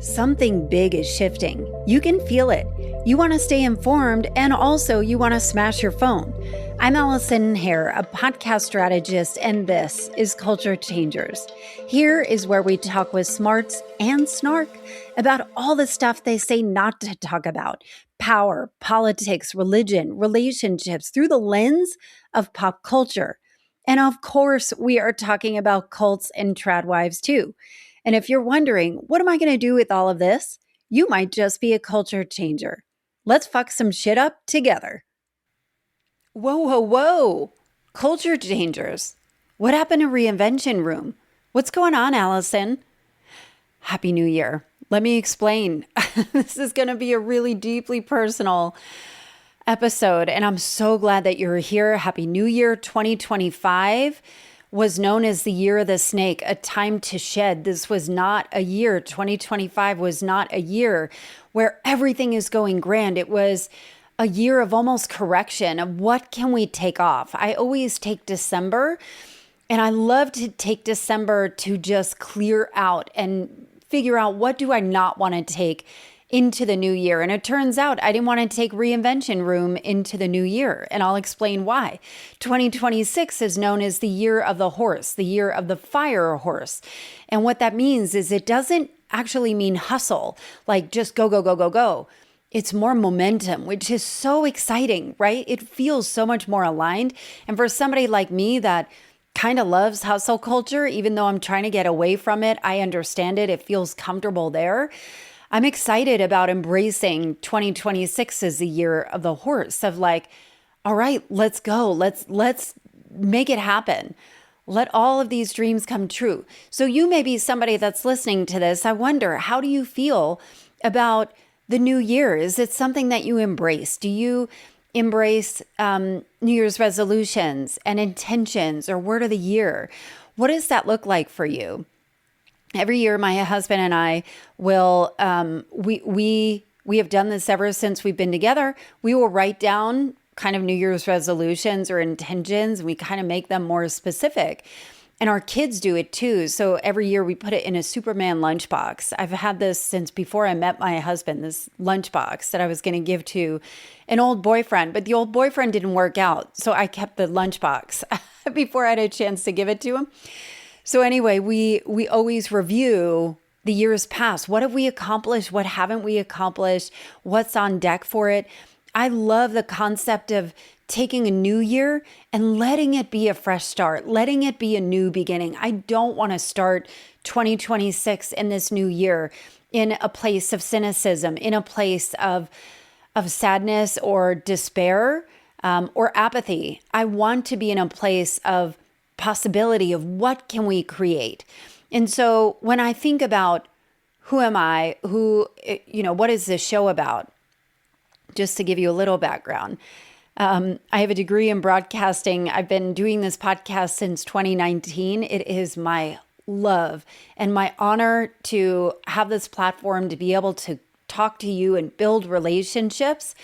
Something big is shifting. You can feel it. You want to stay informed, and also you want to smash your phone. I'm Allison Hare, a podcast strategist, and this is Culture Changers. Here is where we talk with smarts and snark about all the stuff they say not to talk about: power, politics, religion, relationships, through the lens of pop culture. And of course, we are talking about cults and trad wives too. And if you're wondering, what am I going to do with all of this? You might just be a culture changer. Let's fuck some shit up together. Whoa, whoa, whoa. Culture changers. What happened to Reinvention Room? What's going on, Allison? Happy New Year. Let me explain. This is going to be a really deeply personal episode, and I'm so glad that you're here. Happy New Year. 2025 was known as the year of the snake, a time to shed. This was not a year. 2025 was not a year where everything is going grand. It was a year of almost correction of what can we take off. I always take December, and I love to take December to just clear out and figure out, what do I not want to take into the new year? And it turns out I didn't want to take Reinvention Room into the new year. And I'll explain why. 2026 is known as the year of the horse, the year of the fire horse. And what that means is it doesn't actually mean hustle, like just go, go, go, go, go. It's more momentum, which is so exciting, right? It feels so much more aligned. And for somebody like me that kind of loves hustle culture, even though I'm trying to get away from it, I understand it. It feels comfortable there. I'm excited about embracing 2026 as the year of the horse, of like, all right, let's go. Let's make it happen. Let all of these dreams come true. So you may be somebody that's listening to this. I wonder, how do you feel about the new year? Is it something that you embrace? Do you embrace New Year's resolutions and intentions or word of the year? What does that look like for you? Every year, my husband and I will, we have done this ever since we've been together. We will write down kind of New Year's resolutions or intentions, and we kind of make them more specific. And our kids do it too. So every year we put it in a Superman lunchbox. I've had this since before I met my husband, this lunchbox that I was going to give to an old boyfriend, but the old boyfriend didn't work out. So I kept the lunchbox before I had a chance to give it to him. So anyway, we always review the years past. What have we accomplished? What haven't we accomplished? What's on deck for it? I love the concept of taking a new year and letting it be a fresh start, letting it be a new beginning. I don't want to start 2026 in this new year in a place of cynicism, in a place of sadness or despair or apathy. I want to be in a place of possibility of what can we create. And so when I think about who am I, what is this show about? Just to give you a little background, I have a degree in broadcasting. I've been doing this podcast since 2019. It is my love and my honor to have this platform to be able to talk to you and build relationships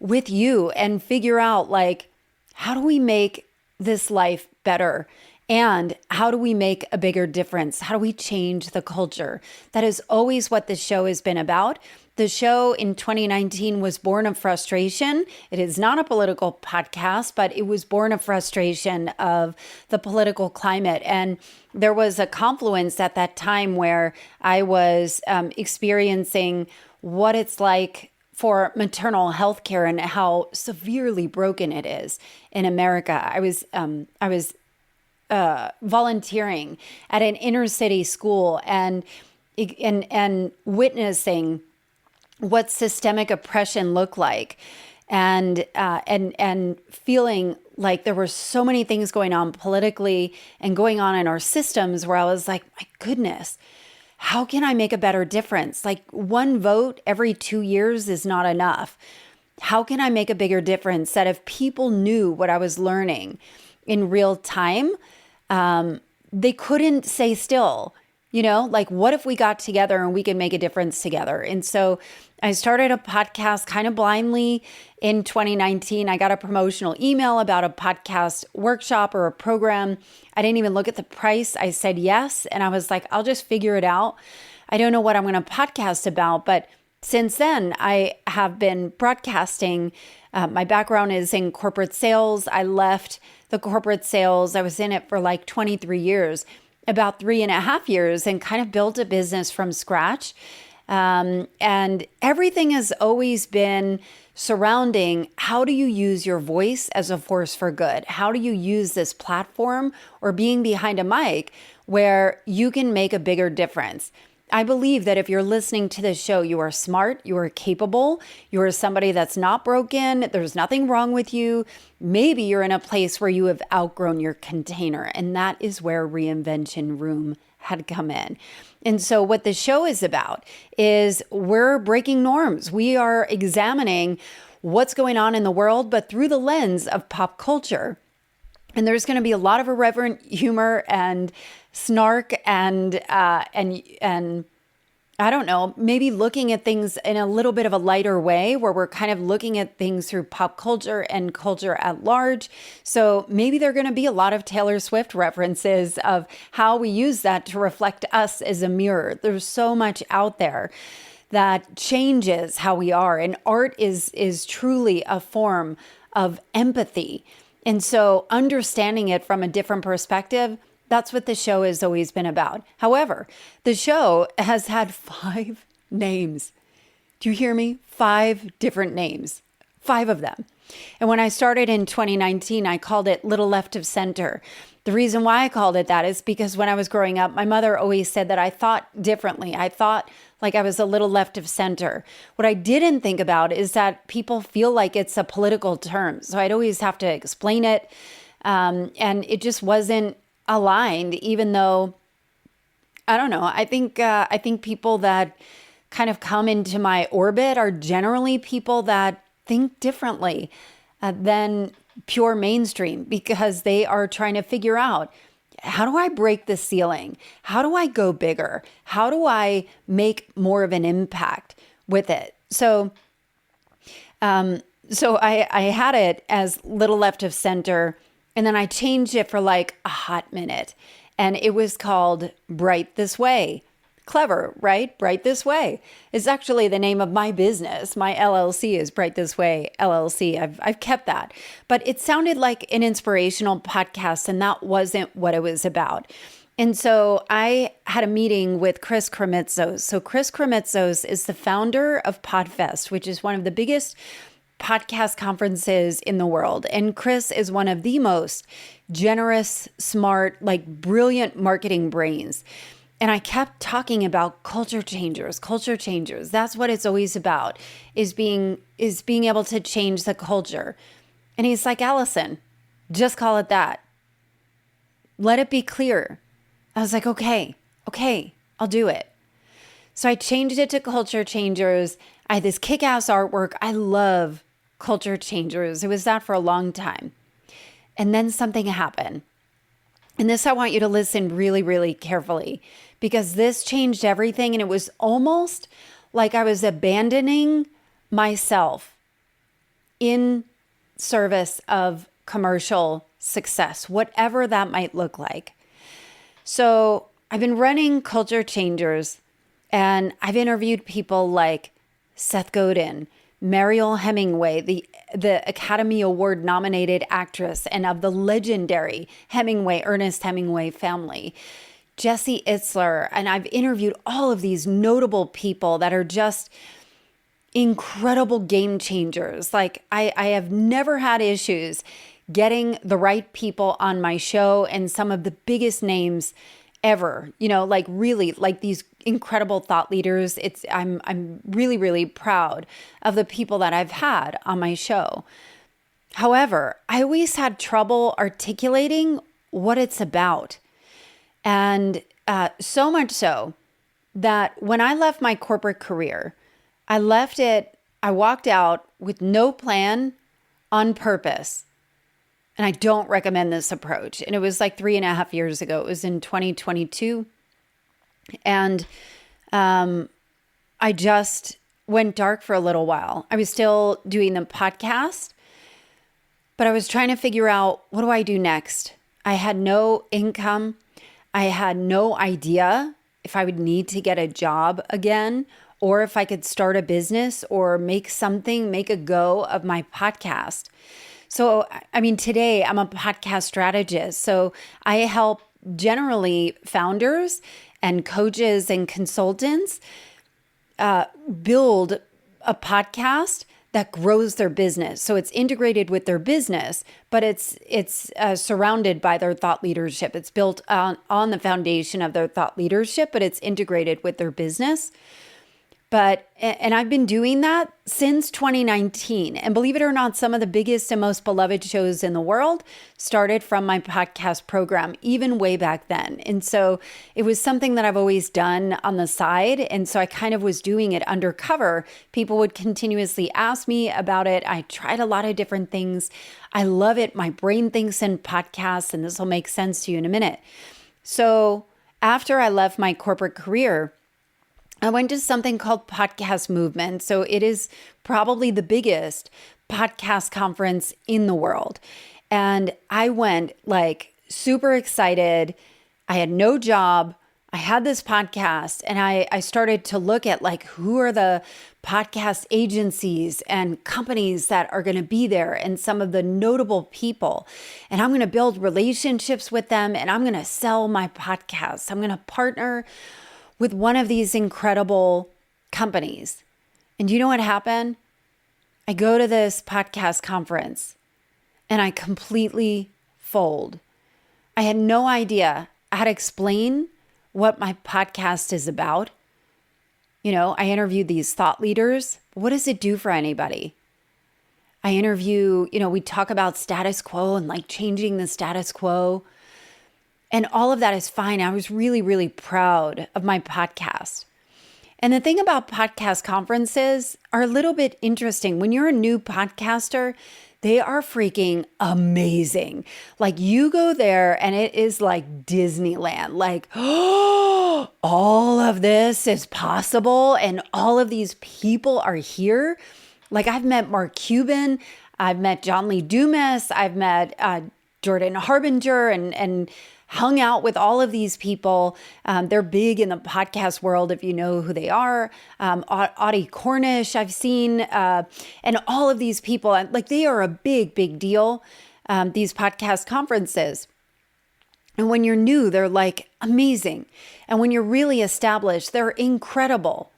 with you and figure out, like, how do we make this life better? And how do we make a bigger difference? How do we change the culture? That is always what this show has been about. The show in 2019 was born of frustration. It is not a political podcast, but it was born of frustration of the political climate. And there was a confluence at that time where I was experiencing what it's like for maternal health care and how severely broken it is in America. I was volunteering at an inner city school and witnessing what systemic oppression looked like, and feeling like there were so many things going on politically and going on in our systems where I was like, my goodness, how can I make a better difference? Like, one vote every 2 years is not enough. How can I make a bigger difference that if people knew what I was learning in real time, they couldn't stay still. Like what if we got together and we could make a difference together? And so I started a podcast kind of blindly in 2019. I got a promotional email about a podcast workshop or a program. I didn't even look at the price. I said yes. And I was like, I'll just figure it out. I don't know what I'm going to podcast about, but since then, I have been broadcasting. My background is in corporate sales. I left the corporate sales. I was in it for like 23 years, about 3.5 years, and kind of built a business from scratch. And everything has always been surrounding how do you use your voice as a force for good? How do you use this platform or being behind a mic where you can make a bigger difference? I believe that if you're listening to this show, you are smart, you are capable, you are somebody that's not broken, there's nothing wrong with you. Maybe you're in a place where you have outgrown your container, and that is where Reinvention Room had come in. And so what the show is about is we're breaking norms. We are examining what's going on in the world, but through the lens of pop culture. And there's going to be a lot of irreverent humor and snark and I don't know, maybe looking at things in a little bit of a lighter way where we're kind of looking at things through pop culture and culture at large. So maybe there are going to be a lot of Taylor Swift references of how we use that to reflect us as a mirror. There's so much out there that changes how we are. And art is truly a form of empathy. And so understanding it from a different perspective, that's what the show has always been about. However, the show has had 5 names. Do you hear me? 5 different names, 5 of them. And when I started in 2019, I called it Little Left of Center. The reason why I called it that is because when I was growing up, my mother always said that I thought differently. I thought like I was a little left of center. What I didn't think about is that people feel like it's a political term. So I'd always have to explain it. And it just wasn't aligned, even though, I don't know, I think people that kind of come into my orbit are generally people that think differently than pure mainstream, because they are trying to figure out, how do I break the ceiling? How do I go bigger? How do I make more of an impact with it? So I had it as Little Left of Center, and then I changed it for like a hot minute, and it was called Bright This Way. Clever, right? Bright This Way is actually the name of my business. My LLC is Bright This Way LLC. I've kept that, but it sounded like an inspirational podcast, and that wasn't what it was about. And so I had a meeting with Chris Kremitzos. So Chris Kremitzos is the founder of PodFest, which is one of the biggest podcast conferences in the world. And Chris is one of the most generous, smart, like brilliant marketing brains. And I kept talking about culture changers, culture changers. That's what it's always about, is being able to change the culture. And he's like, Allison, just call it that. Let it be clear. I was like, okay, I'll do it. So I changed it to culture changers. I had this kick-ass artwork. I love culture changers. It was that for a long time. And then something happened. And this, I want you to listen really, really carefully, because this changed everything. And it was almost like I was abandoning myself in service of commercial success, whatever that might look like. So I've been running Culture Changers, and I've interviewed people like Seth Godin, Mariel Hemingway, the Academy Award nominated actress and of the legendary Ernest Hemingway family, Jesse Itzler. And I've interviewed all of these notable people that are just incredible game changers. Like I have never had issues getting the right people on my show, and some of the biggest names ever, like really like these incredible thought leaders. I'm really, really proud of the people that I've had on my show. However, I always had trouble articulating what it's about. And so much so that when I left my corporate career, I walked out with no plan, on purpose. And I don't recommend this approach. And it was like 3.5 years ago. It was in 2022. And I just went dark for a little while. I was still doing the podcast, but I was trying to figure out, what do I do next? I had no income. I had no idea if I would need to get a job again, or if I could start a business or make a go of my podcast. So, I mean, today I'm a podcast strategist. So I help generally founders and coaches and consultants build a podcast that grows their business. So it's integrated with their business, but it's surrounded by their thought leadership. It's built on the foundation of their thought leadership, but it's integrated with their business. And I've been doing that since 2019. And believe it or not, some of the biggest and most beloved shows in the world started from my podcast program, even way back then. And so it was something that I've always done on the side. And so I kind of was doing it undercover. People would continuously ask me about it. I tried a lot of different things. I love it. My brain thinks in podcasts, and this will make sense to you in a minute. So after I left my corporate career, I went to something called Podcast Movement. So it is probably the biggest podcast conference in the world. And I went like super excited. I had no job. I had this podcast, and I started to look at like, who are the podcast agencies and companies that are going to be there, and some of the notable people. And I'm going to build relationships with them, and I'm going to sell my podcast. I'm going to partner with one of these incredible companies. And you know what happened? I go to this podcast conference and I completely fold. I had no idea how to explain what my podcast is about. You know, I interviewed these thought leaders. What does it do for anybody? I interview, we talk about status quo and like changing the status quo. And all of that is fine. I was really, really proud of my podcast. And the thing about podcast conferences are a little bit interesting. When you're a new podcaster, they are freaking amazing. Like, you go there and it is like Disneyland. Like, oh, all of this is possible and all of these people are here. Like, I've met Mark Cuban, I've met John Lee Dumas, I've met Jordan Harbinger, and hung out with all of these people. They're big in the podcast world, if you know who they are. Audie Cornish, I've seen, and all of these people, like, they are a big, big deal, these podcast conferences. And when you're new, they're like amazing. And when you're really established, they're incredible.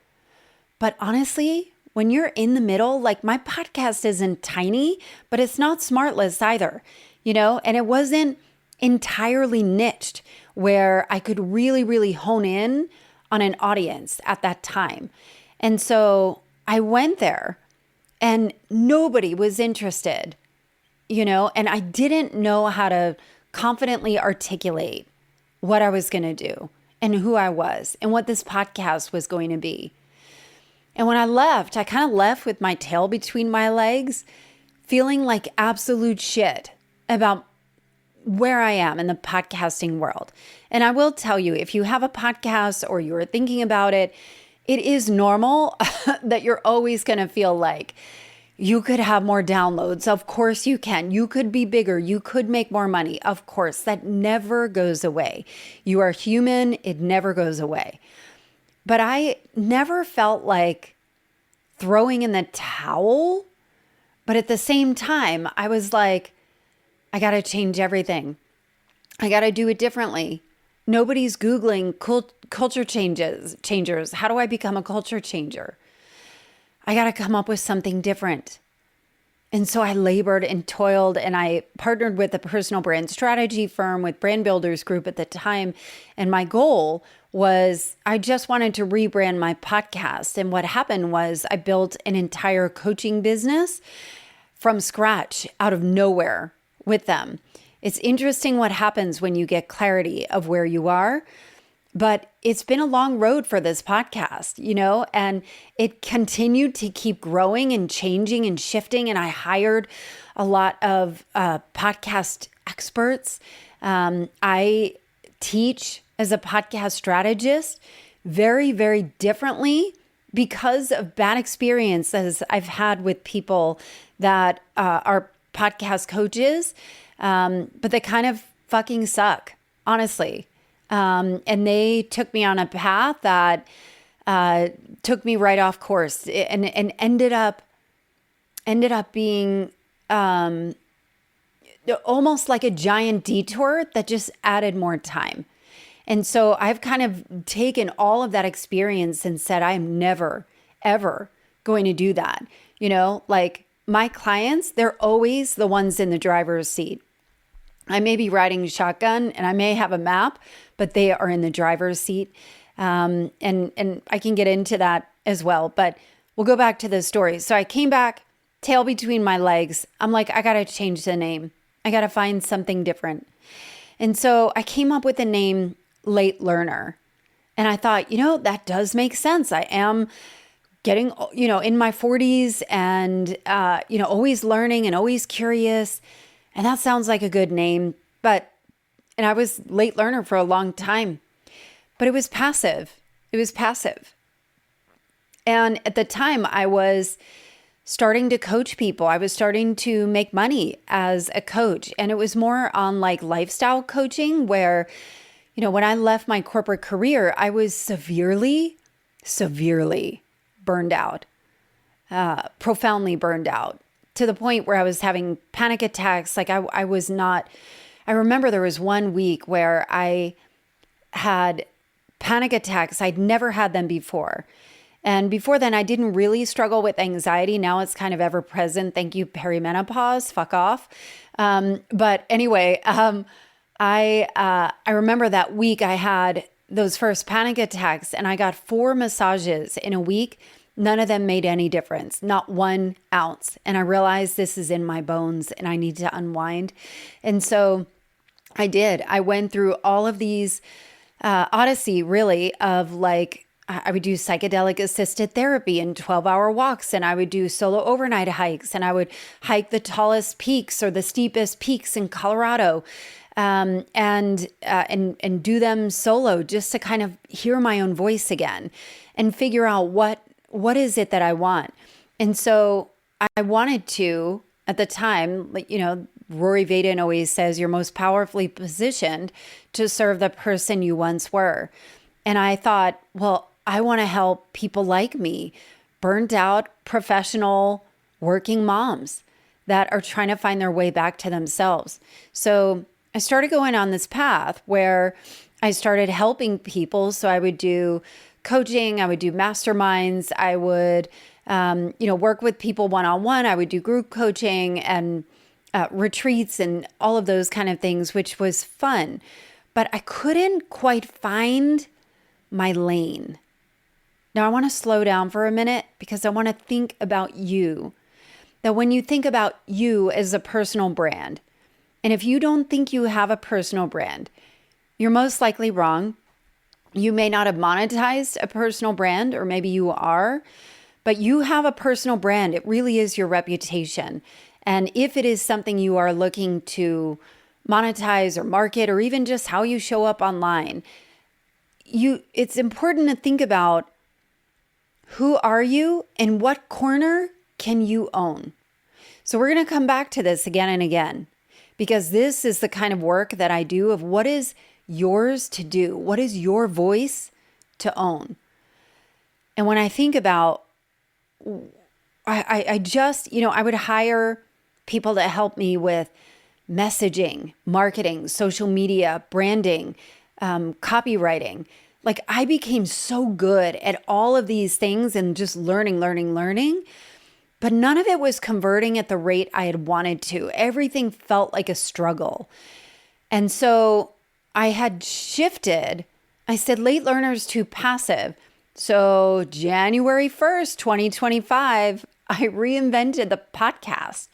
But honestly, when you're in the middle, like, my podcast isn't tiny, but it's not Smartless either, and it wasn't entirely niched where I could really, really hone in on an audience at that time. And so I went there and nobody was interested, and I didn't know how to confidently articulate what I was going to do and who I was and what this podcast was going to be. And when I left, I kind of left with my tail between my legs, feeling like absolute shit about where I am in the podcasting world. And I will tell you, if you have a podcast or you're thinking about it, it is normal that you're always going to feel like you could have more downloads. Of course you can. You could be bigger. You could make more money. Of course, that never goes away. You are human. It never goes away. But I never felt like throwing in the towel. But at the same time, I was like, I got to change everything. I got to do it differently. Nobody's Googling culture changers. How do I become a culture changer? I got to come up with something different. And so I labored and toiled, and I partnered with a personal brand strategy firm with Brand Builders Group at the time. And my goal was, I just wanted to rebrand my podcast. And what happened was, I built an entire coaching business from scratch out of nowhere with them. It's interesting what happens when you get clarity of where you are, but it's been a long road for this podcast, and it continued to keep growing and changing and shifting. And I hired a lot of podcast experts. I teach as a podcast strategist very, very differently because of bad experiences I've had with people that are podcast coaches, but they kind of fucking suck, honestly. And they took me on a path that took me right off course and ended up being almost like a giant detour that just added more time. And so I've kind of taken all of that experience and said, I'm never, ever going to do that. Like my clients, they're always the ones in the driver's seat. I may be riding shotgun and I may have a map, but they are in the driver's seat. And I can get into that as well, but we'll go back to the story. So I came back, tail between my legs. I'm like, I got to change the name. I got to find something different. And so I came up with the name Late Learner. And I thought, that does make sense. I am getting, in my 40s and, always learning and always curious. And that sounds like a good name. And I was late learner for a long time, but it was passive. And at the time I was starting to coach people. I was starting to make money as a coach. And it was more on like lifestyle coaching where, when I left my corporate career, I was severely burned out, profoundly burned out to the point where I was having panic attacks. Like I remember there was one week where I had panic attacks. I'd never had them before. And before then, I didn't really struggle with anxiety. Now it's kind of ever present. Thank you, perimenopause. Fuck off. But anyway, I remember that week I had those first panic attacks and I got 4 massages in a week. None of them made any difference, not 1 ounce. And I realized this is in my bones and I need to unwind. And so I did. I went through all of these odyssey really of like, I would do psychedelic assisted therapy and 12-hour walks, and I would do solo overnight hikes, and I would hike the tallest peaks or the steepest peaks in Colorado, and do them solo just to kind of hear my own voice again and figure out what is it that I want. And so I wanted to, at the time, like, Rory Vaden always says, you're most powerfully positioned to serve the person you once were. And I thought, well, I want to help people like me, burnt out, professional, working moms that are trying to find their way back to themselves. So I started going on this path where I started helping people. So I would do coaching, I would do masterminds, I would, work with people one-on-one. I would do group coaching and retreats and all of those kind of things, which was fun. But I couldn't quite find my lane. Now I want to slow down for a minute because I want to think about you. That when you think about you as a personal brand, and if you don't think you have a personal brand, you're most likely wrong. You may not have monetized a personal brand, or maybe you are, but you have a personal brand. It really is your reputation. And if it is something you are looking to monetize or market, or even just how you show up online, it's important to think about who are you and what corner can you own? So we're going to come back to this again and again, because this is the kind of work that I do of what is yours to do? What is your voice to own? And when I think about, I just, I would hire people to help me with messaging, marketing, social media, branding, copywriting. Like I became so good at all of these things and just learning, but none of it was converting at the rate I had wanted to. Everything felt like a struggle. And so I had shifted. I said late learners to passive. So January 1st, 2025, I reinvented the podcast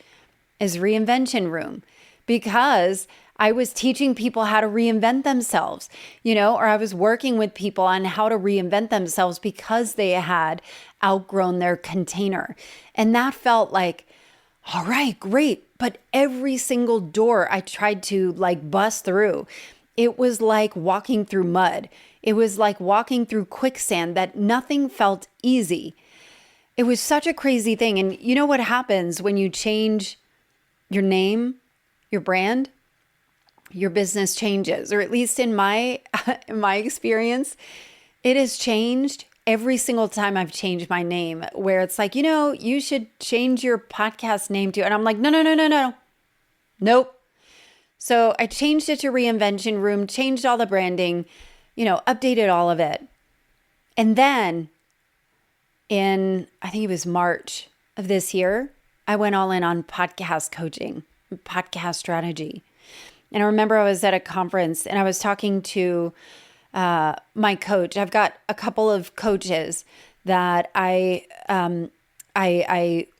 as Reinvention Room because I was teaching people how to reinvent themselves, or I was working with people on how to reinvent themselves because they had outgrown their container. And that felt like, all right, great. But every single door I tried to bust through, it was like walking through mud. It was like walking through quicksand, that nothing felt easy. It was such a crazy thing. And you know what happens when you change your name, your brand? Your business changes, or at least in my in my experience, it has changed every single time I've changed my name, where it's like, you should change your podcast name to, and I'm like, no. Nope. So I changed it to Reinvention Room, changed all the branding, updated all of it. And then I think it was March of this year, I went all in on podcast coaching, podcast strategy. And I remember I was at a conference and I was talking to my coach. I've got a couple of coaches that I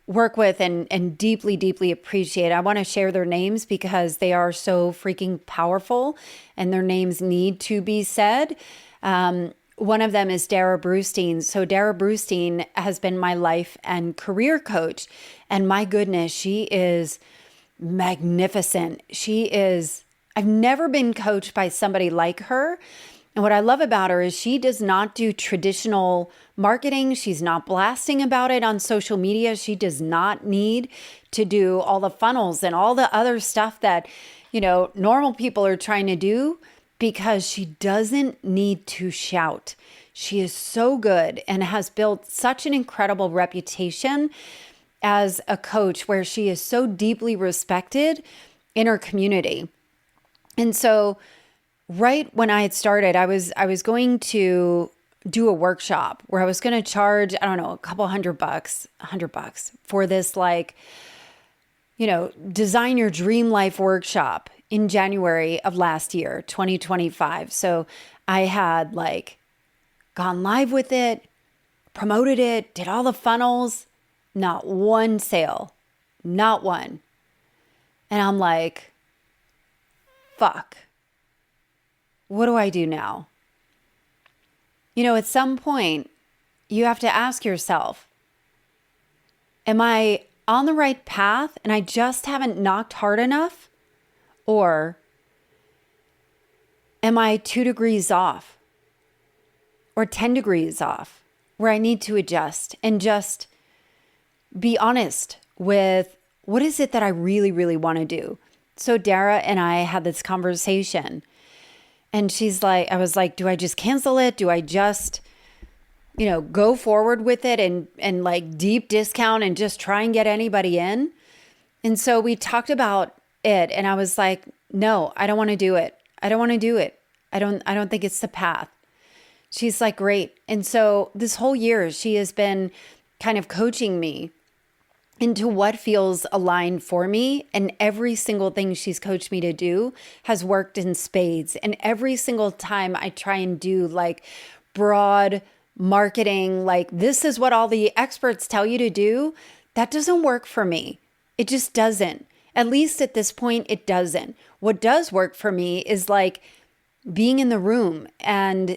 work with and deeply, deeply appreciate. I want to share their names because they are so freaking powerful and their names need to be said. One of them is Dara Brustein. So Dara Brustein has been my life and career coach. And my goodness, she is magnificent. I've never been coached by somebody like her. And what I love about her is she does not do traditional marketing. She's not blasting about it on social media. She does not need to do all the funnels and all the other stuff that, normal people are trying to do, because she doesn't need to shout. She is so good and has built such an incredible reputation as a coach, where she is so deeply respected in her community. And so right when I had started, I was going to do a workshop where I was going to charge, I don't know, a couple $100 for this, design your dream life workshop in January of last year, 2025. So I had gone live with it, promoted it, did all the funnels, not one sale, not one. And I'm like, fuck, what do I do now? At some point, you have to ask yourself, am I on the right path and I just haven't knocked hard enough? Or am I 2 degrees off or 10 degrees off, where I need to adjust and just be honest with what is it that I really, really want to do? So Dara and I had this conversation, and I was like, do I just cancel it? Do I just, go forward with it and deep discount and just try and get anybody in? And so we talked about it, and I was like, no, I don't want to do it. I don't want to do it. I don't think it's the path. She's like, great. And so this whole year, she has been kind of coaching me into what feels aligned for me. And every single thing she's coached me to do has worked in spades. And every single time I try and do broad marketing, this is what all the experts tell you to do, that doesn't work for me. It just doesn't. At least at this point, it doesn't. What does work for me is being in the room and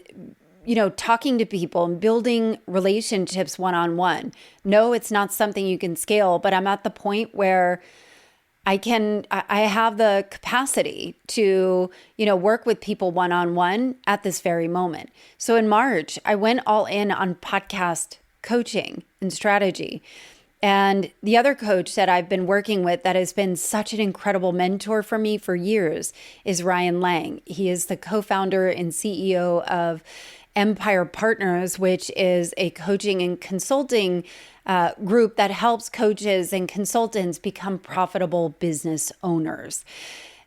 talking to people and building relationships one-on-one. No, it's not something you can scale, but I'm at the point where I have the capacity to, work with people one-on-one at this very moment. So in March, I went all in on podcast coaching and strategy. And the other coach that I've been working with that has been such an incredible mentor for me for years is Ryan Lang. He is the co-founder and CEO of Empire Partners, which is a coaching and consulting group that helps coaches and consultants become profitable business owners.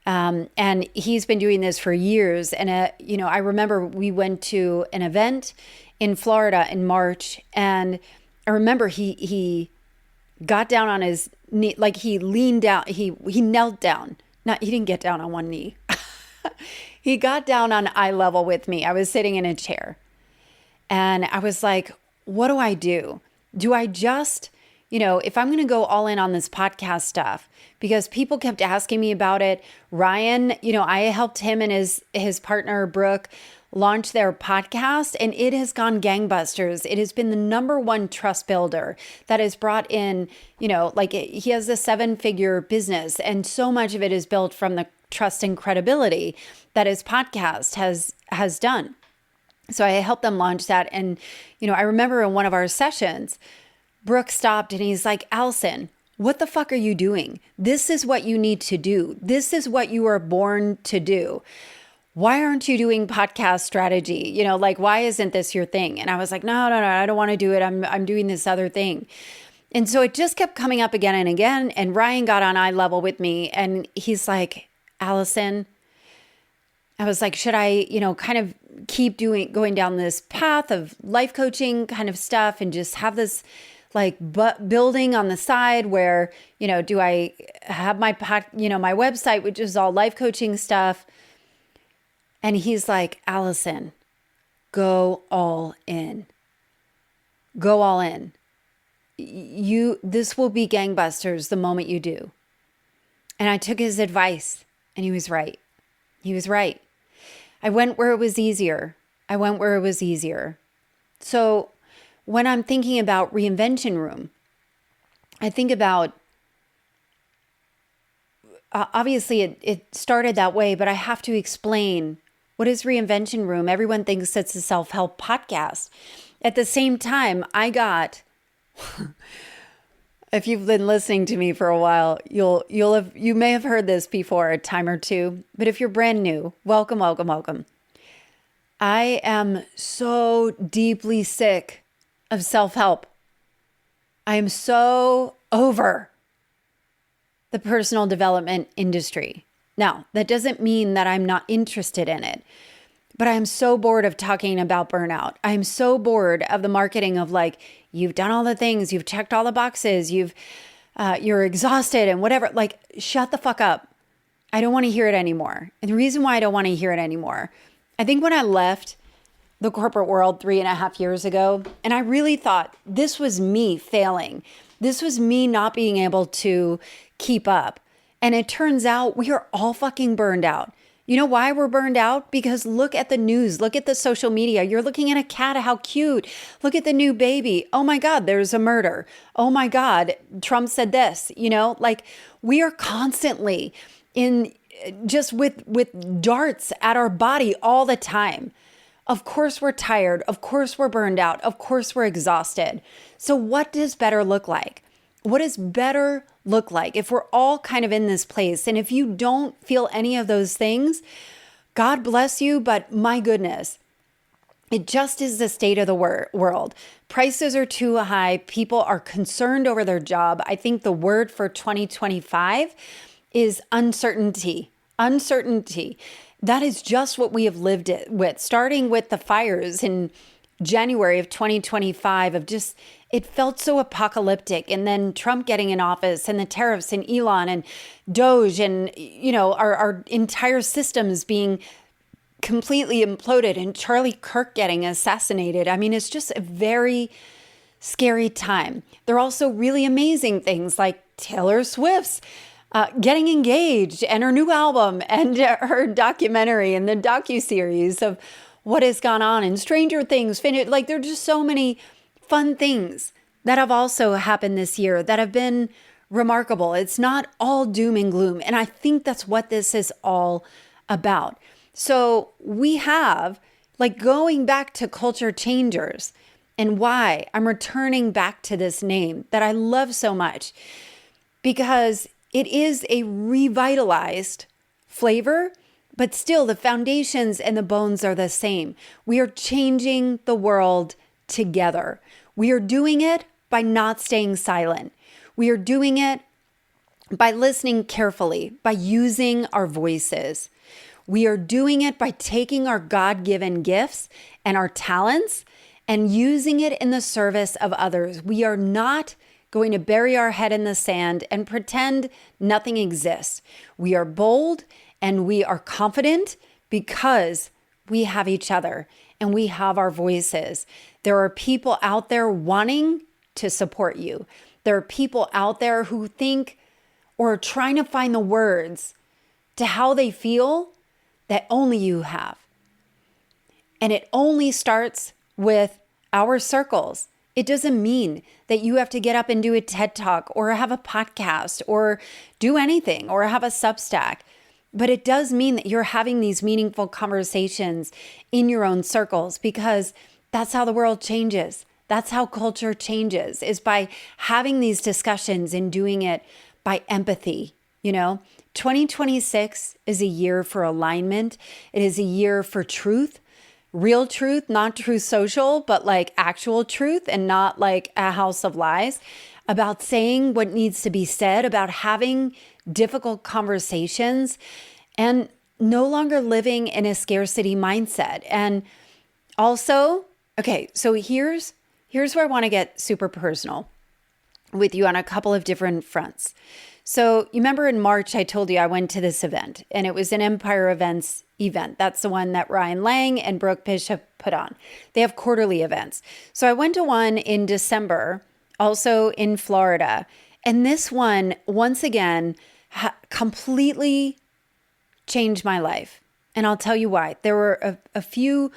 And he's been doing this for years. And, I remember we went to an event in Florida in March, and I remember he got down on his knee, he leaned down, he knelt down. He didn't get down on one knee. He got down on eye level with me. I was sitting in a chair, and I was like, what do I do? Do I just, if I'm going to go all in on this podcast stuff, because people kept asking me about it. Ryan, I helped him and his partner, Brooke, launched their podcast, and it has gone gangbusters. It has been the number one trust builder that has brought in, like he has a 7-figure business, and so much of it is built from the trust and credibility that his podcast has done. So I helped them launch that. And, I remember in one of our sessions, Brooke stopped and he's like, Allison, what the fuck are you doing? This is what you need to do. This is what you were born to do. Why aren't you doing podcast strategy? Why isn't this your thing? And I was like, no, I don't want to do it. I'm doing this other thing. And so it just kept coming up again and again. And Ryan got on eye level with me and he's like, Allison, I was like, should I, kind of keep going down this path of life coaching kind of stuff and just have this building on the side where, do I have my website, which is all life coaching stuff? And he's like, Allison, go all in. Go all in. This will be gangbusters the moment you do. And I took his advice and he was right. He was right. I went where it was easier. So when I'm thinking about Reinvention Room, I think about, obviously it started that way, but I have to explain, what is Reinvention Room? Everyone thinks it's a self-help podcast. At the same time, I got, if you've been listening to me for a while, you may have heard this before a time or two, but if you're brand new, welcome. I am so deeply sick of self-help. I am so over the personal development industry. Now, that doesn't mean that I'm not interested in it, but I'm so bored of talking about burnout. I'm so bored of the marketing of you've done all the things, you've checked all the boxes, you're exhausted and whatever. Shut the fuck up. I don't want to hear it anymore. And the reason why I don't want to hear it anymore, I think when I left the corporate world 3.5 years ago, and I really thought this was me failing. This was me not being able to keep up. And it turns out we are all fucking burned out. You know why we're burned out? Because look at the news, look at the social media. You're looking at a cat, how cute. Look at the new baby. Oh my God, there's a murder. Oh my God, Trump said this. We are constantly in just with darts at our body all the time. Of course we're tired. Of course we're burned out. Of course we're exhausted. So what does better look like? What does better look like if we're all kind of in this place? And if you don't feel any of those things, God bless you, but my goodness, it just is the state of the world. Prices are too high. People are concerned over their job. I think the word for 2025 is uncertainty. Uncertainty. That is just what we have lived with, starting with the fires in January of 2025 of just, it felt so apocalyptic. And then Trump getting in office and the tariffs and Elon and Doge and, our entire systems being completely imploded and Charlie Kirk getting assassinated. I mean, it's just a very scary time. There are also really amazing things like Taylor Swift's getting engaged and her new album and her documentary and the docuseries of what has gone on and Stranger Things. There are just so many fun things that have also happened this year that have been remarkable. It's not all doom and gloom. And I think that's what this is all about. So we have, going back to culture changers and why I'm returning back to this name that I love so much, because it is a revitalized flavor, but still the foundations and the bones are the same. We are changing the world together. We are doing it by not staying silent. We are doing it by listening carefully, by using our voices. We are doing it by taking our God-given gifts and our talents and using it in the service of others. We are not going to bury our head in the sand and pretend nothing exists. We are bold and we are confident because we have each other and we have our voices. There are people out there wanting to support you. There are people out there who think or are trying to find the words to how they feel that only you have. And it only starts with our circles. It doesn't mean that you have to get up and do a TED Talk or have a podcast or do anything or have a Substack. But it does mean that you're having these meaningful conversations in your own circles, because that's how the world changes. That's how culture changes, is by having these discussions and doing it by empathy. 2026 is a year for alignment. It is a year for truth, real truth, not truth social, but like actual truth, and not like a house of lies, about saying what needs to be said, about having difficult conversations, and no longer living in a scarcity mindset. And also, okay, so here's where I want to get super personal with you on a couple of different fronts. So you remember in March, I told you I went to this event, and it was an Empire Events event. That's the one that Ryan Lang and Brooke Bishop put on. They have quarterly events. So I went to one in December, also in Florida. And this one, once again, completely changed my life. And I'll tell you why. There were a few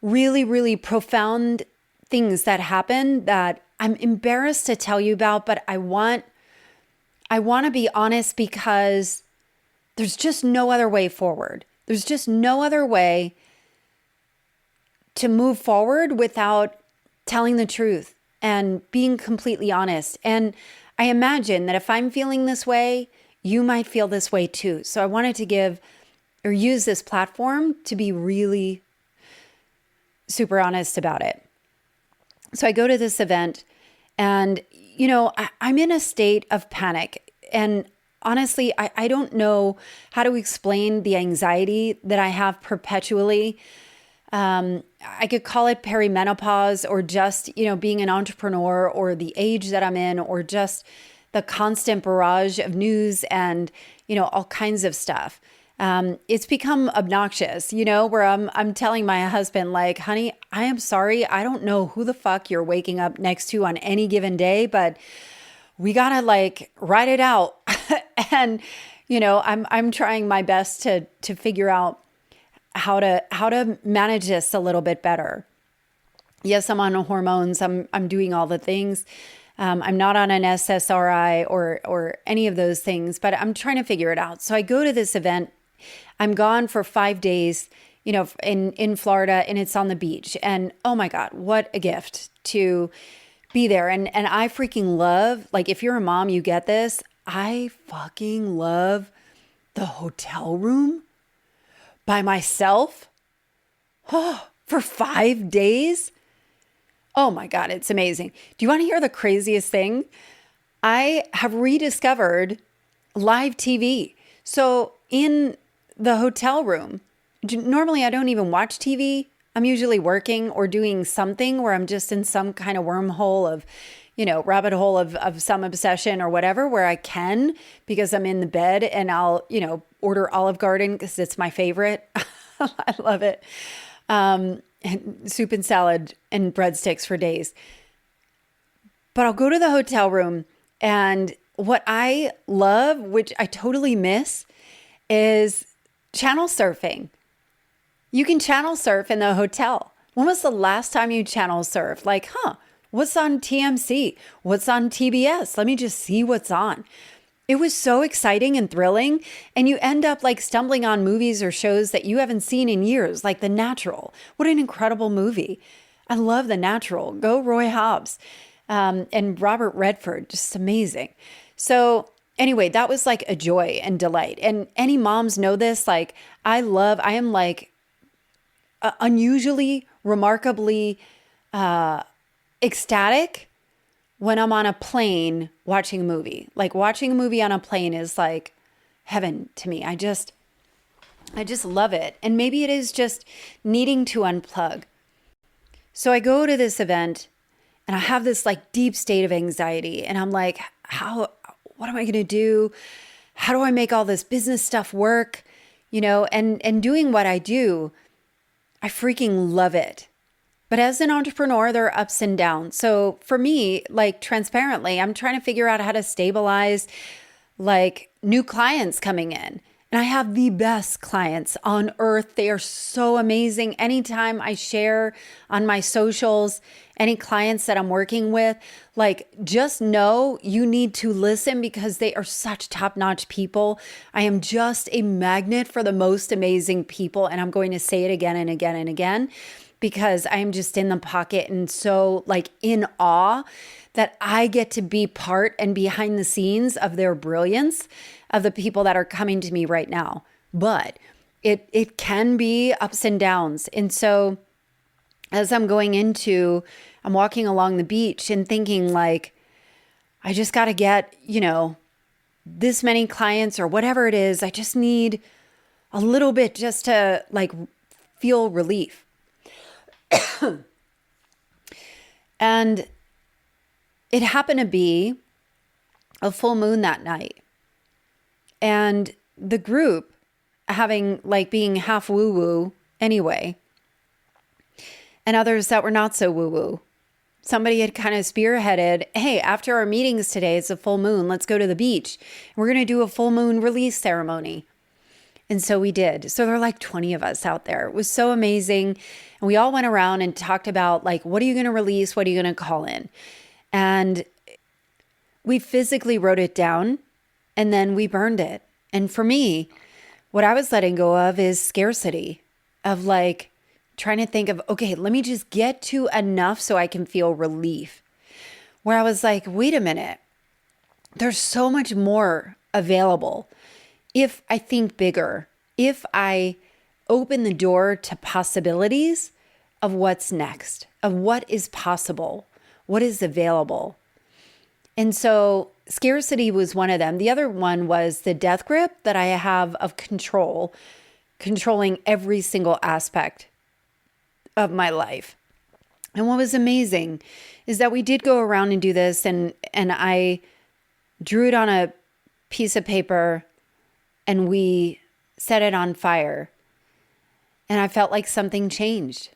really, really profound things that happened that I'm embarrassed to tell you about, but I want to be honest, because there's just no other way forward. There's just no other way to move forward without telling the truth and being completely honest. And I imagine that if I'm feeling this way, you might feel this way too. So I wanted to use this platform to be really super honest about it. So I go to this event, and, I'm in a state of panic. And honestly, I don't know how to explain the anxiety that I have perpetually. I could call it perimenopause, or just, being an entrepreneur, or the age that I'm in, or just the constant barrage of news and, all kinds of stuff. It's become obnoxious, where I'm telling my husband, like, honey, I am sorry. I don't know who the fuck you're waking up next to on any given day, but we gotta like ride it out. And, I'm trying my best to figure out how to manage this a little bit better. Yes, I'm on hormones. I'm doing all the things. I'm not on an SSRI or any of those things, but I'm trying to figure it out. So I go to this event. I'm gone for 5 days, in Florida, and it's on the beach. And oh my God, what a gift to be there. And I freaking love, like, if you're a mom, you get this. I fucking love the hotel room by myself for 5 days. Oh my God, it's amazing. Do you want to hear the craziest thing? I have rediscovered live TV. So in the hotel room, normally I don't even watch TV. I'm usually working or doing something where I'm just in some kind of wormhole of, rabbit hole of some obsession or whatever, where I can, because I'm in the bed, and I'll, order Olive Garden because it's my favorite. I love it. And soup and salad and breadsticks for days. But I'll go to the hotel room, and what I love, which I totally miss, is channel surfing. You can channel surf in the hotel. When was the last time you channel surfed? Like, what's on TMC? What's on TBS? Let me just see what's on. It was so exciting and thrilling. And you end up like stumbling on movies or shows that you haven't seen in years, like The Natural. What an incredible movie. I love The Natural. Go Roy Hobbs. And Robert Redford, just amazing. So anyway, that was like a joy and delight. And any moms know this. Like, I am like unusually, remarkably ecstatic when I'm on a plane watching a movie. Like, watching a movie on a plane is like heaven to me. I just love it. And maybe it is just needing to unplug. So I go to this event, and I have this like deep state of anxiety, and I'm like, what am I going to do? How do I make all this business stuff work? And doing what I do, I freaking love it. But as an entrepreneur, there are ups and downs. So for me, like, transparently, I'm trying to figure out how to stabilize like new clients coming in And I have the best clients on earth. They are so amazing. Anytime I share on my socials, any clients that I'm working with, like just know you need to listen because they are such top-notch people. I am just a magnet for the most amazing people. And I'm going to say it again and again and again because I am just in the pocket and so like in awe that I get to be part and behind the scenes of their brilliance, of the people that are coming to me right now. But it can be ups and downs. And so as I'm walking along the beach and thinking like, I just got to get, this many clients or whatever it is. I just need a little bit just to like feel relief. And it happened to be a full moon that night. And the group being half woo-woo anyway, and others that were not so woo-woo. Somebody had kind of spearheaded, hey, after our meetings today, it's a full moon. Let's go to the beach. We're going to do a full moon release ceremony. And so we did. So there were like 20 of us out there. It was so amazing. And we all went around and talked about like, what are you going to release? What are you going to call in? And we physically wrote it down and then we burned it. And for me, what I was letting go of is scarcity, of like trying to think of, okay, let me just get to enough so I can feel relief. Where I was like, wait a minute, there's so much more available. If I think bigger, if I open the door to possibilities of what's next, of what is possible, what is available. And so scarcity was one of them. The other one was the death grip that I have of controlling every single aspect of my life. And what was amazing is that we did go around and do this, and I drew it on a piece of paper and we set it on fire. And I felt like something changed,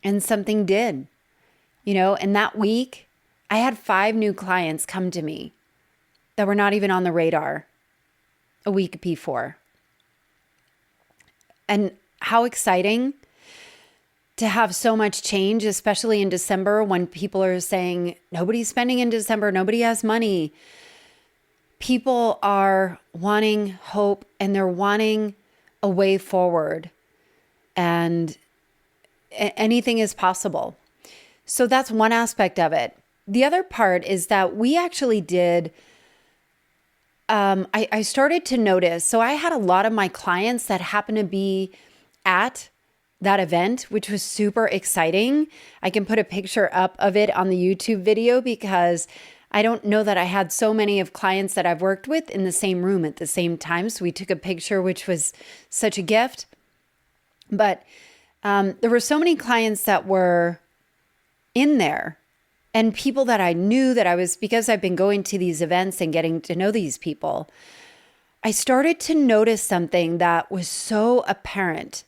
and something did, and that week I had 5 new clients come to me that were not even on the radar a week before. And how exciting to have so much change, especially in December when people are saying, nobody's spending in December, nobody has money. People are wanting hope and they're wanting a way forward, and anything is possible. So that's one aspect of it. The other part is that we actually did, I started to notice, so I had a lot of my clients that happened to be at that event, which was super exciting. I can put a picture up of it on the YouTube video because I don't know that I had so many of clients that I've worked with in the same room at the same time. So we took a picture, which was such a gift. But there were so many clients that were in there, and people that I knew because I've been going to these events and getting to know these people, I started to notice something that was so apparent.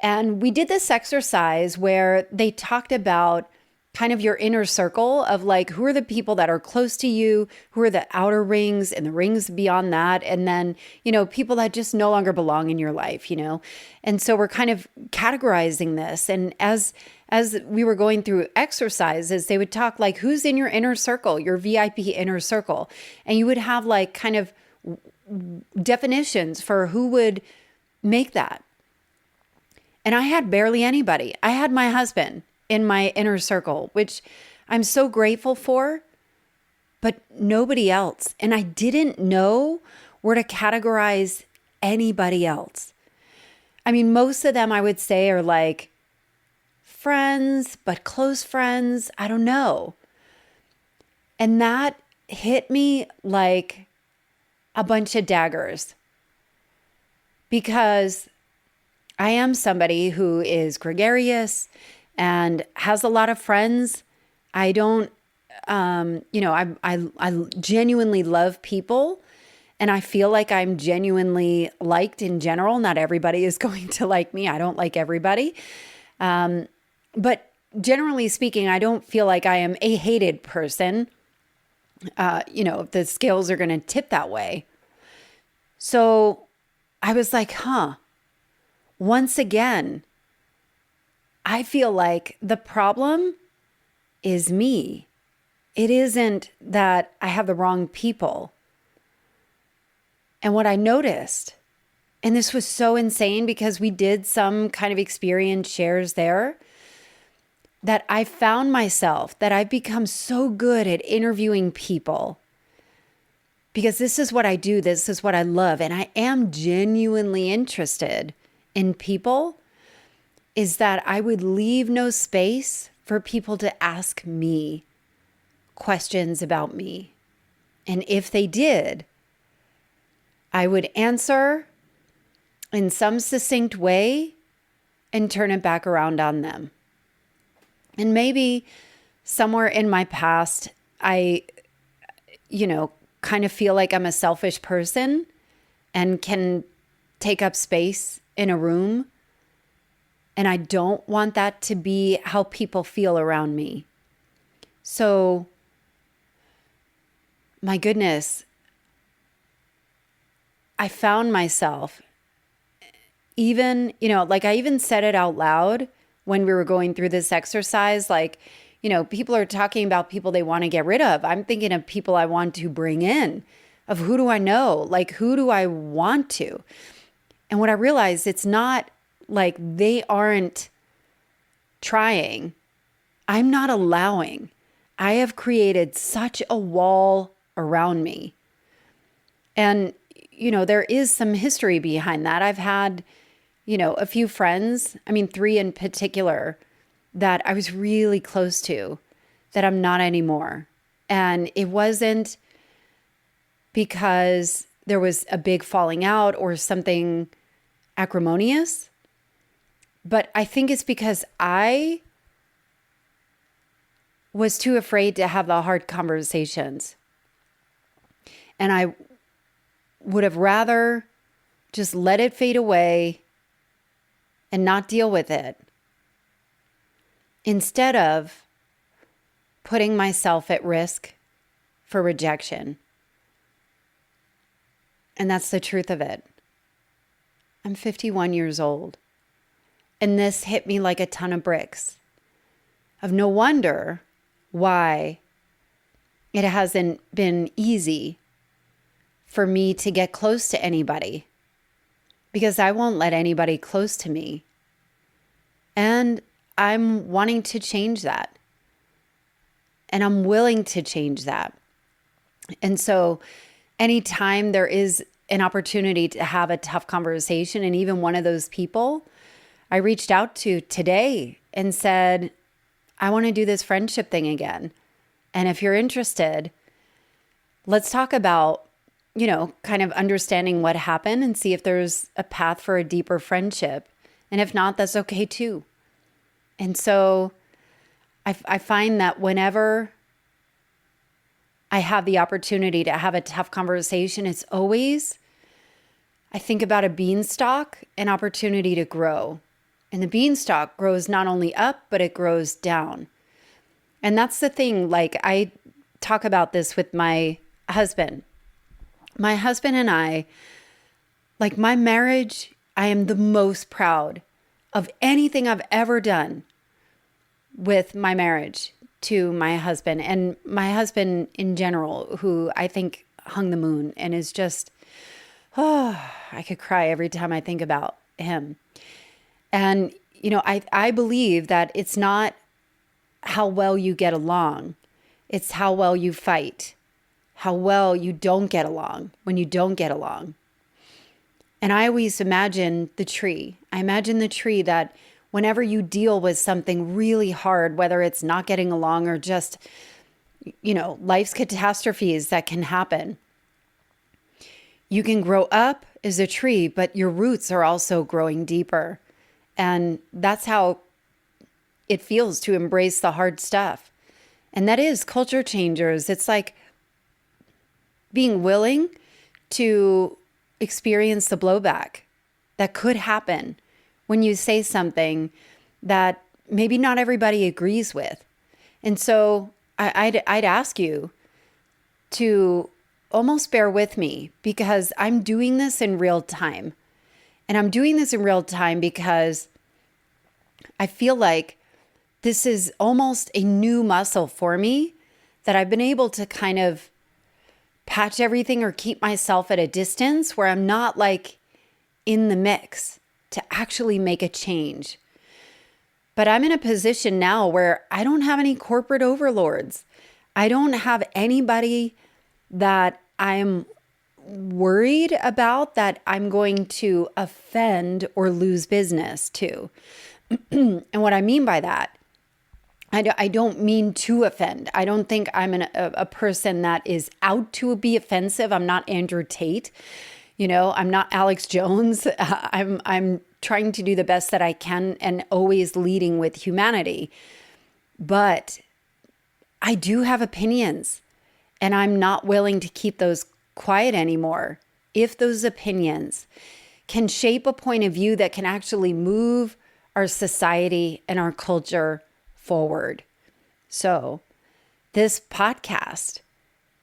And we did this exercise where they talked about kind of your inner circle of like, who are the people that are close to you, who are the outer rings and the rings beyond that. And then, people that just no longer belong in your life, And so we're kind of categorizing this. And as we were going through exercises, they would talk like, who's in your inner circle, your VIP inner circle. And you would have like kind of definitions for who would make that. And I had barely anybody. I had my husband in my inner circle, which I'm so grateful for, but nobody else. And I didn't know where to categorize anybody else. I mean, most of them I would say are like friends, but close friends. I don't know. And that hit me like a bunch of daggers, because I am somebody who is gregarious and has a lot of friends. I don't, I genuinely love people, and I feel like I'm genuinely liked in general. Not everybody is going to like me. I don't like everybody. But generally speaking, I don't feel like I am a hated person. If the scales are going to tip that way. So I was like, once again, I feel like the problem is me. It isn't that I have the wrong people. And what I noticed, and this was so insane because we did some kind of experience shares there, that I found myself that I've become so good at interviewing people because this is what I do. This is what I love. And I am genuinely interested in people, is that I would leave no space for people to ask me questions about me. And if they did, I would answer in some succinct way and turn it back around on them. And maybe somewhere in my past, I, kind of feel like I'm a selfish person and can take up space in a room. And I don't want that to be how people feel around me. So, my goodness, I found myself even, I even said it out loud when we were going through this exercise, people are talking about people they want to get rid of. I'm thinking of people I want to bring in, of who do I know? Who do I want to? And what I realized, it's not like they aren't trying. I'm not allowing. I have created such a wall around me. And, there is some history behind that. I've had a few friends, 3 in particular, that I was really close to, that I'm not anymore. And it wasn't because there was a big falling out or something acrimonious, but I think it's because I was too afraid to have the hard conversations. And I would have rather just let it fade away and not deal with it, instead of putting myself at risk for rejection. And that's the truth of it. I'm 51 years old, and this hit me like a ton of bricks. Of no wonder why it hasn't been easy for me to get close to anybody, because I won't let anybody close to me. And I'm wanting to change that. And I'm willing to change that. And so anytime there is an opportunity to have a tough conversation, and even one of those people I reached out to today and said, I want to do this friendship thing again. And if you're interested, let's talk about, kind of understanding what happened and see if there's a path for a deeper friendship. And if not, that's okay too. And so I find that whenever I have the opportunity to have a tough conversation, it's always, I think about a beanstalk, an opportunity to grow. And the beanstalk grows not only up, but it grows down. And that's the thing, I talk about this with my husband. My husband and I, my marriage, I am the most proud of anything I've ever done with my marriage to my husband, and my husband in general, who I think hung the moon and is just, I could cry every time I think about him. And, I believe that it's not how well you get along. It's how well you fight, how well you don't get along when you don't get along. And I always imagine the tree. I imagine the tree that whenever you deal with something really hard, whether it's not getting along or just, life's catastrophes that can happen, you can grow up as a tree, but your roots are also growing deeper. And that's how it feels to embrace the hard stuff. And that is culture changers. It's like being willing to experience the blowback that could happen when you say something that maybe not everybody agrees with. And so I'd ask you to almost bear with me, because I'm doing this in real time. And I'm doing this in real time because I feel like this is almost a new muscle for me that I've been able to kind of patch everything or keep myself at a distance where I'm not like in the mix to actually make a change. But I'm in a position now where I don't have any corporate overlords. I don't have anybody that I'm worried about that I'm going to offend or lose business to. And what I mean by that, I don't mean to offend. I don't think I'm a person that is out to be offensive. I'm not Andrew Tate. I'm not Alex Jones. I'm trying to do the best that I can and always leading with humanity. But I do have opinions, and I'm not willing to keep those quiet anymore. If those opinions can shape a point of view that can actually move our society and our culture forward. So this podcast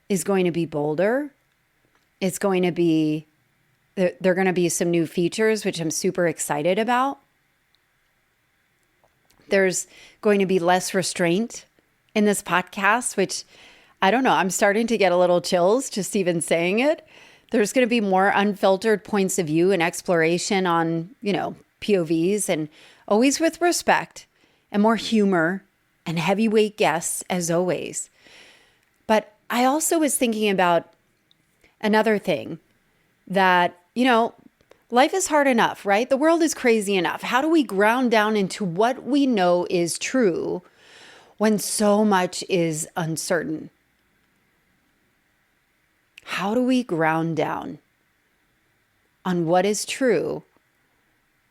is going to be bolder. It's going to be, there are going to be some new features, which I'm super excited about. There's going to be less restraint in this podcast, which I don't know, I'm starting to get a little chills just even saying it. There's going to be more unfiltered points of view and exploration on, POVs, and always with respect, and more humor and heavyweight guests as always. But I also was thinking about another thing that, life is hard enough, right? The world is crazy enough. How do we ground down into what we know is true when so much is uncertain? How do we ground down on what is true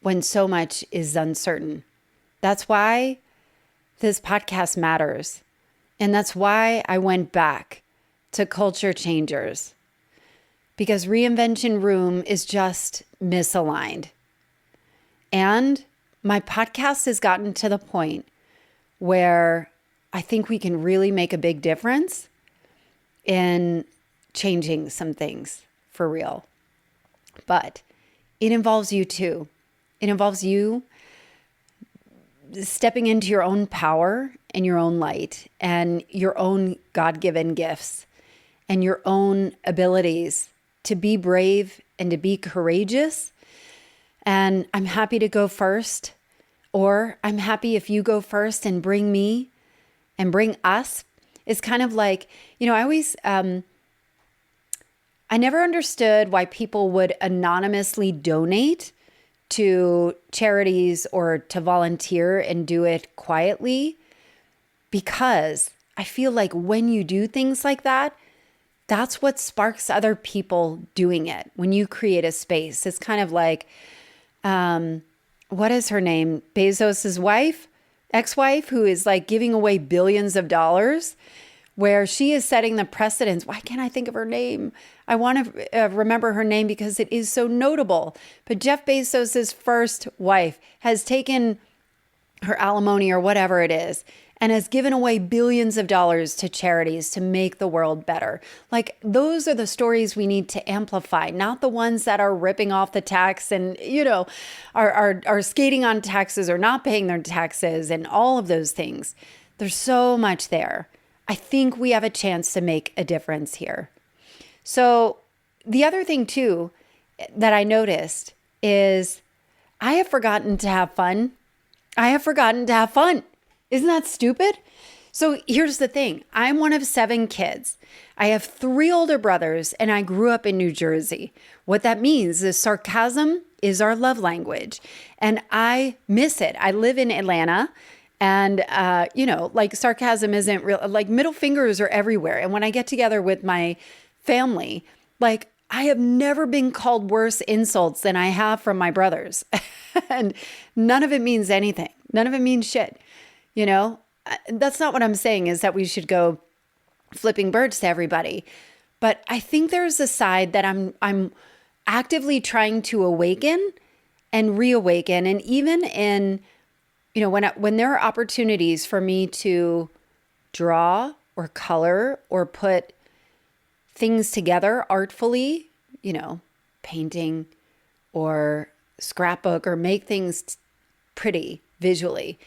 when so much is uncertain? That's why this podcast matters. And that's why I went back to Culture Changers, because Reinvention Room is just misaligned. And my podcast has gotten to the point where I think we can really make a big difference in changing some things for real. But it involves you too. It involves you stepping into your own power and your own light and your own God-given gifts and your own abilities to be brave and to be courageous. And I'm happy to go first, or I'm happy if you go first and bring me and bring us. It's kind of like, I never understood why people would anonymously donate to charities or to volunteer and do it quietly, because I feel like when you do things like that, that's what sparks other people doing it. When you create a space, it's kind of like, what is her name? Bezos's wife, ex-wife, who is like giving away billions of dollars, where she is setting the precedence. Why can't I think of her name? I want to remember her name because it is so notable. But Jeff Bezos's first wife has taken her alimony or whatever it is and has given away billions of dollars to charities to make the world better. Like, those are the stories we need to amplify, not the ones that are ripping off the tax and, are skating on taxes or not paying their taxes and all of those things. There's so much there. I think we have a chance to make a difference here. So the other thing too that I noticed is I have forgotten to have fun. Isn't that stupid? So here's the thing. I'm one of 7 kids. I have 3 older brothers, and I grew up in New Jersey. What that means is sarcasm is our love language, and I miss it. I live in Atlanta. And, sarcasm isn't real, like middle fingers are everywhere. And when I get together with my family, like, I have never been called worse insults than I have from my brothers. And none of it means anything. None of it means shit. That's not what I'm saying, is that we should go flipping birds to everybody. But I think there's a side that I'm actively trying to awaken and reawaken. And even in, when there are opportunities for me to draw or color or put things together artfully, painting or scrapbook or make things pretty visually,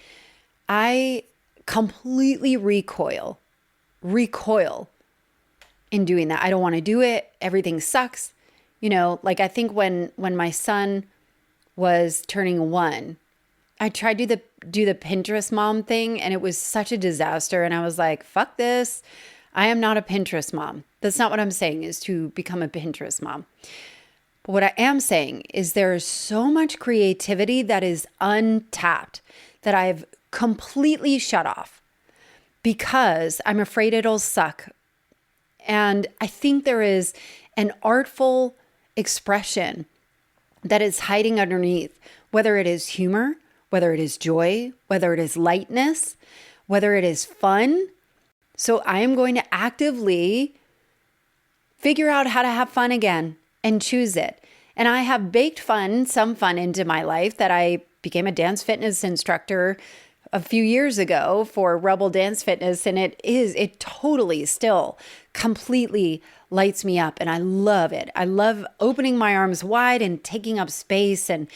I completely recoil in doing that. I don't want to do it. Everything sucks. Like I think when my son was turning 1, I tried to do the Pinterest mom thing, and it was such a disaster. And I was like, fuck this. I am not a Pinterest mom. That's not what I'm saying is to become a Pinterest mom. But what I am saying is there is so much creativity that is untapped that I've completely shut off because I'm afraid it'll suck. And I think there is an artful expression that is hiding underneath, whether it is humor, whether it is joy, whether it is lightness, whether it is fun. So I am going to actively figure out how to have fun again and choose it. And I have baked some fun into my life that I became a dance fitness instructor a few years ago for Rebel Dance Fitness. And it totally still completely lights me up. And I love it. I love opening my arms wide and taking up space and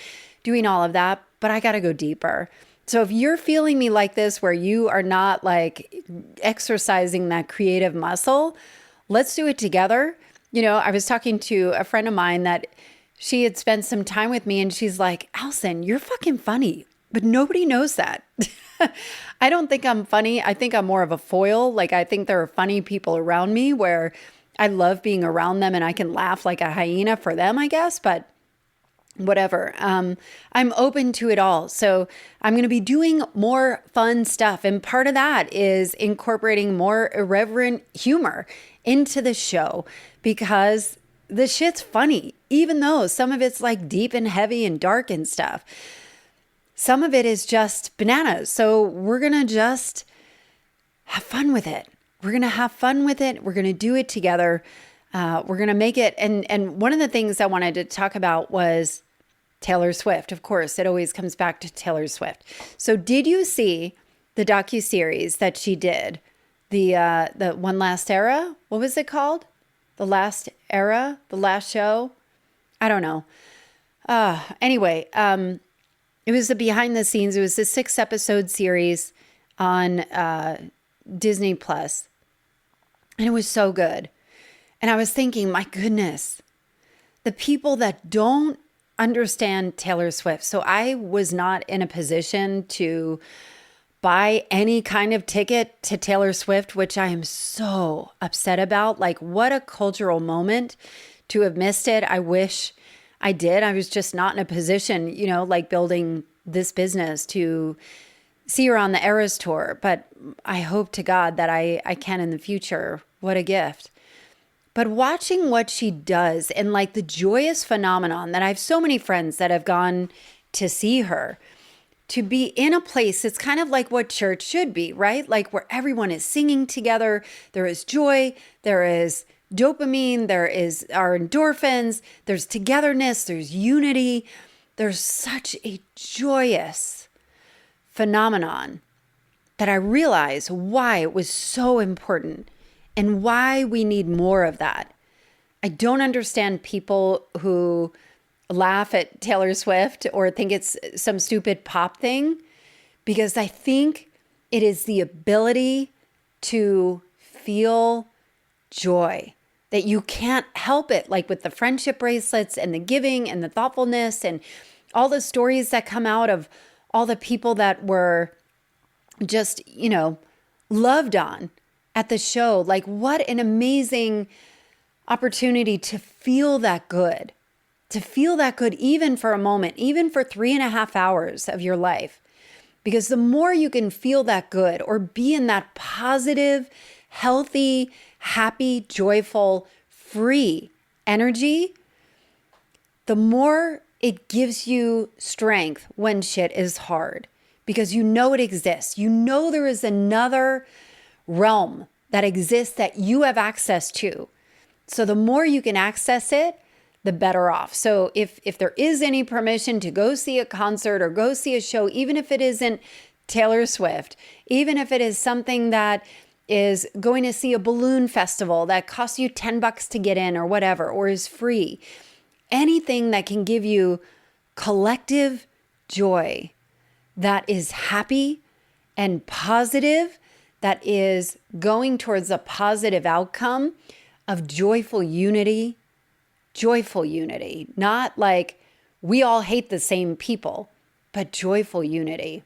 doing all of that. But I got to go deeper. So if you're feeling me like this, where you are not like exercising that creative muscle, let's do it together. I was talking to a friend of mine that she had spent some time with me, and she's like, Allison, you're fucking funny, but nobody knows that. I don't think I'm funny. I think I'm more of a foil. Like, I think there are funny people around me where I love being around them and I can laugh like a hyena for them, I guess, but whatever. I'm open to it all. So I'm going to be doing more fun stuff. And part of that is incorporating more irreverent humor into the show because the shit's funny, even though some of it's like deep and heavy and dark and stuff. Some of it is just bananas. So we're going to just have fun with it. We're going to have fun with it. We're going to do it together. We're going to make it. And one of the things I wanted to talk about was Taylor Swift. Of course, it always comes back to Taylor Swift. So did you see the docuseries that she did? The One Last Era? What was it called? The Last Era? The Last Show? I don't know. Anyway, it was the behind the scenes. It was a 6-episode series on Disney Plus. And it was so good. And I was thinking, my goodness, the people that don't understand Taylor Swift. So I was not in a position to buy any kind of ticket to Taylor Swift, which I am so upset about. Like, what a cultural moment to have missed it. I wish I did. I was just not in a position, like building this business to see her on the Eras tour. But I hope to God that I can in the future. What a gift. But watching what she does and like the joyous phenomenon that I have so many friends that have gone to see her, to be in a place, it's kind of like what church should be, right? Like where everyone is singing together. There is joy. There is dopamine. There is our endorphins. There's togetherness. There's unity. There's such a joyous phenomenon that I realize why it was so important and why we need more of that. I don't understand people who laugh at Taylor Swift or think it's some stupid pop thing, because I think it is the ability to feel joy that you can't help it, like with the friendship bracelets and the giving and the thoughtfulness and all the stories that come out of all the people that were just, loved on at the show. Like, what an amazing opportunity to feel that good, even for a moment, even for 3.5 hours of your life. Because the more you can feel that good or be in that positive, healthy, happy, joyful, free energy, the more it gives you strength when shit is hard, because it exists. There is another realm that exists that you have access to. So the more you can access it, the better off. So if there is any permission to go see a concert or go see a show, even if it isn't Taylor Swift, even if it is something that is going to see a balloon festival that costs you $10 to get in or whatever, or is free, anything that can give you collective joy that is happy and positive, that is going towards a positive outcome of joyful unity, not like we all hate the same people, but joyful unity.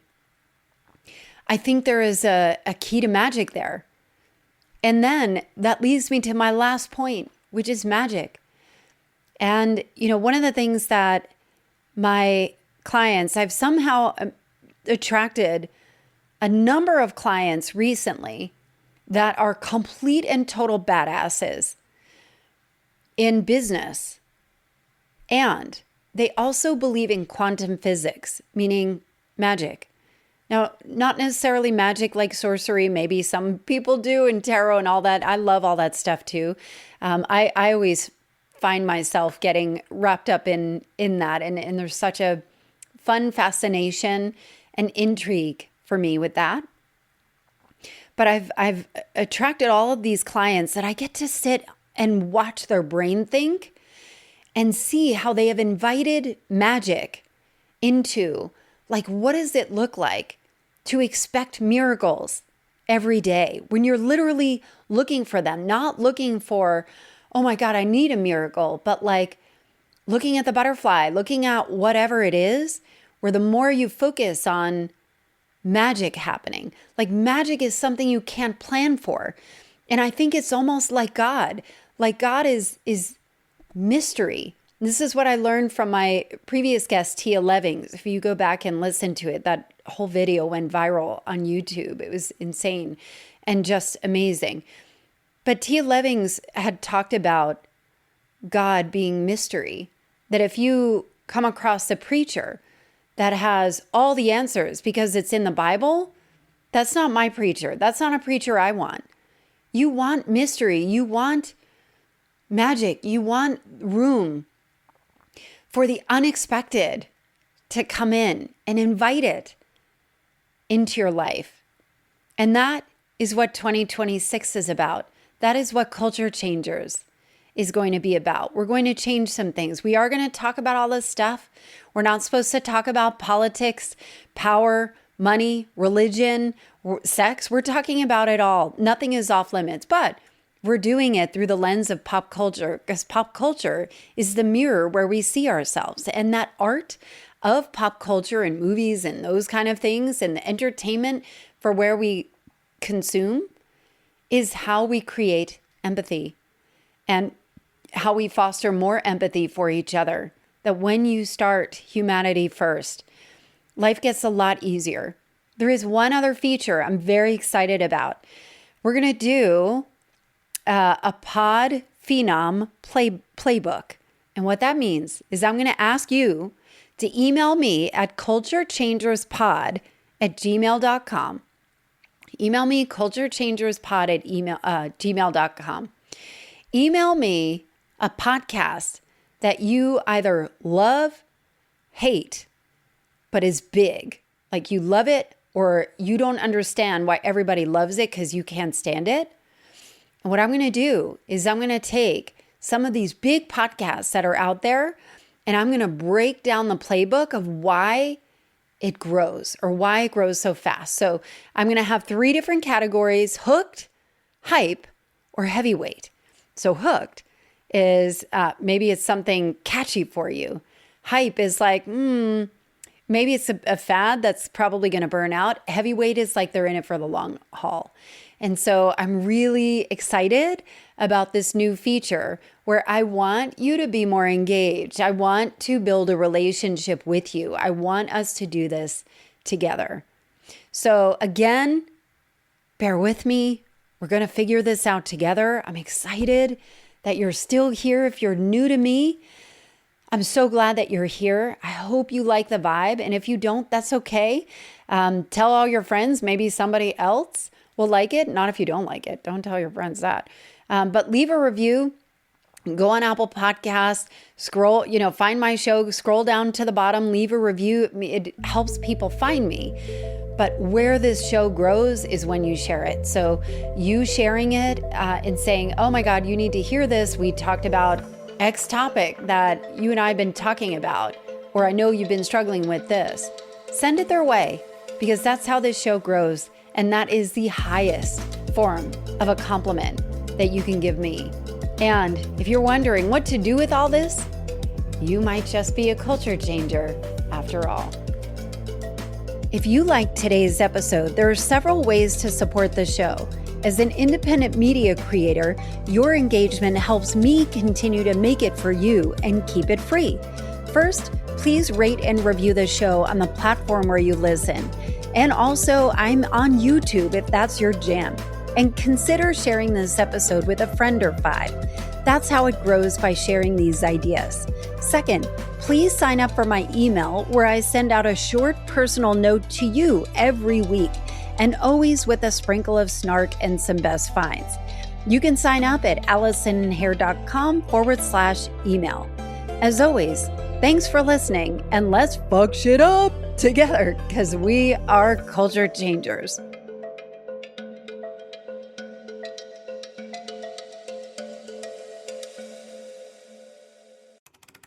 I think there is a key to magic there. And then that leads me to my last point, which is magic. And, one of the things that my clients, I've somehow attracted a number of clients recently that are complete and total badasses in business. And they also believe in quantum physics, meaning magic. Now, not necessarily magic like sorcery. Maybe some people do, and tarot and all that. I love all that stuff too. I always find myself getting wrapped up in that. And there's such a fun fascination and intrigue for me with that. But I've attracted all of these clients that I get to sit and watch their brain think and see how they have invited magic into, like, what does it look like to expect miracles every day when you're literally looking for them, not looking for, oh my God, I need a miracle, but like looking at the butterfly, looking at whatever it is, where the more you focus on magic happening, like magic is something you can't plan for. And I think it's almost like God. Like God is mystery. This is what I learned from my previous guest, Tia Levings. If you go back and listen to it, that whole video went viral on YouTube. It was insane and just amazing. But Tia Levings had talked about God being mystery, that if you come across a preacher that has all the answers because it's in the Bible, that's not my preacher. That's not a preacher I want. You want mystery. You want magic. You want room for the unexpected to come in and invite it into your life. And that is what 2026 is about. That is what Culture Changers is going to be about. We're going to change some things. We are going to talk about all this stuff. We're not supposed to talk about politics, power, money, religion, sex. We're talking about it all. Nothing is off limits, but we're doing it through the lens of pop culture, because pop culture is the mirror where we see ourselves. And that art of pop culture and movies and those kind of things and the entertainment for where we consume is how we create empathy and how we foster more empathy for each other. That when you start humanity first, life gets a lot easier. There is one other feature I'm very excited about. We're going to do a pod Phenom playbook. And what that means is I'm going to ask you to email me at culturechangerspod@gmail.com. Email me culturechangerspod@gmail.com. Email me a podcast that you either love, hate, but is big. Like you love it or you don't understand why everybody loves it because you can't stand it. And what I'm going to do is I'm going to take some of these big podcasts that are out there and I'm going to break down the playbook of why it grows or why it grows so fast. So I'm going to have 3 different categories: hooked, hype, or heavyweight. So hooked is maybe it's something catchy for you. Hype is like, maybe it's a fad that's probably going to burn out. Heavyweight is like they're in it for the long haul. And so I'm really excited about this new feature where I want you to be more engaged. I want to build a relationship with you. I want us to do this together. So again, bear with me. We're going to figure this out together. I'm excited that you're still here. If you're new to me, I'm so glad that you're here. I hope you like the vibe. And if you don't, that's okay. Tell all your friends. Maybe somebody else will like it. Not if you don't like it. Don't tell your friends that. But leave a review. Go on Apple Podcasts, scroll, find my show, scroll down to the bottom, leave a review. It helps people find me. But where this show grows is when you share it. So you sharing it and saying, oh my God, you need to hear this. We talked about X topic that you and I have been talking about. or I know you've been struggling with this, send it their way, because that's how this show grows. And that is the highest form of a compliment that you can give me. And if you're wondering what to do with all this, you might just be a culture changer after all. If you liked today's episode, there are several ways to support the show. As an independent media creator, your engagement helps me continue to make it for you and keep it free. First, please rate and review the show on the platform where you listen. And also, I'm on YouTube if that's your jam. And consider sharing this episode with a friend or five. That's how it grows, by sharing these ideas. Second, please sign up for my email where I send out a short personal note to you every week, and always with a sprinkle of snark and some best finds. You can sign up at AllisonHare.com/email. As always, thanks for listening, and let's fuck shit up together, because we are culture changers.